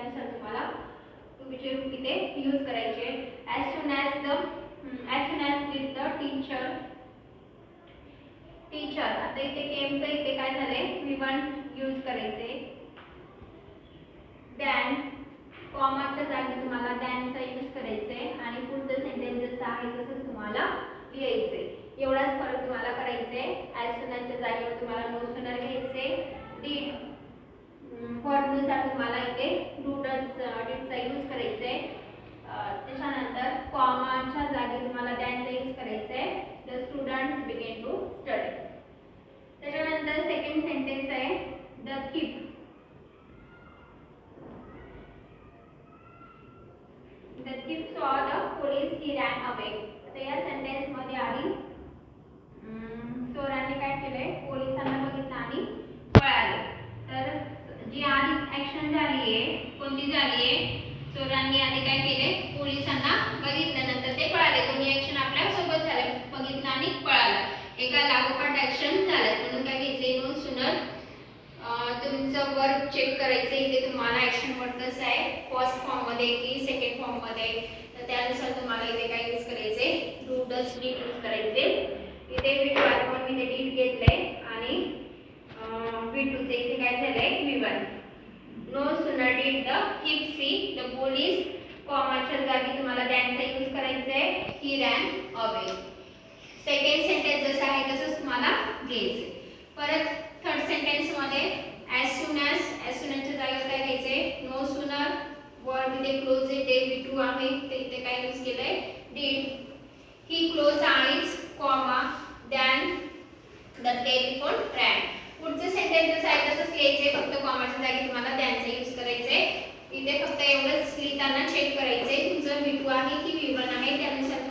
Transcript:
त्यानुसार तुम्हाला to be चे रूप इथे यूज करायचे. as soon as did the teacher आता इथे केम चं इथे काय झाले V1 यूज करायचे. then कॉमाच्या जागी तुम्हाला then चा यूज करायचे आणि पुढचं सेंटेन्स जसं आहे तसंच तुम्हाला लिहायचे. एवढाच फरक तुम्हाला करायचे. as soon as च्या जागेवर तुम्हाला no sooner घ्यायचे. did वर्बनुसार तुम्हाला इथे did चा यूज करायचे. त्याच्यानंतर कॉमाच्या जागी तुम्हाला then चा यूज करायचे. the students began to study. त्याच्यानंतर सेकंड सेंटेन्स आहे the thief. The thief saw the police, he ran away. तर या सेंटेन्स मध्ये आधी चोरांनी काय केले पोलिसांना बघितलं आणि पळाले. तर जी आधी ऍक्शन झाली आहे कोणती झाली आहे चोरांनी आधी काय केले पोलिसांना बघितलं नंतर ते पळाले. दोन्ही ऍक्शन आपल्या सोबत झाले बघितलं आणि पळालं एका लागोपाठ ऍक्शन झालं. म्हणून काय घ्यायचे नो सूनर तुमचं वर्ब चेक करायचं इथे तुम्हाला ऍक्शन वर्ड कसं आहे फर्स्ट फॉर्म मध्ये की सेकंड फॉर्म मध्ये. तर त्यानुसार तुम्हाला इथे काय यूज करायचे डू डज डीड यूज करायचे. इथे V2 आपण मी ते डीड घेतलंय आणि V2 चे इथे काय झालंय V1. No sooner did the thief see the police कॉमाच्या जागी तुम्हाला then चा यूज करायचा आहे. he ran away. Second sentence जसं आहे तसंच तुम्हाला घ्यायचे. परत थर्ड सेंटेन्स मध्ये as soon as च्या जागेवर काय घ्यायचे नो सूनर वर्ब इथे क्लोज इथे V2 आहे ते इथे काय यूज केलंय did. he closed eyes comma then the telephone rang. पुढचं सेंटेन्स जसं आहे तसंच लिहायचे फक्त कॉमाच्या जागी तुम्हाला then चा यूज करायचे. इथे फक्त एवढंच लिहिताना चेक करायचे तुमचं V2 आहे की V1 आहे त्यानुसार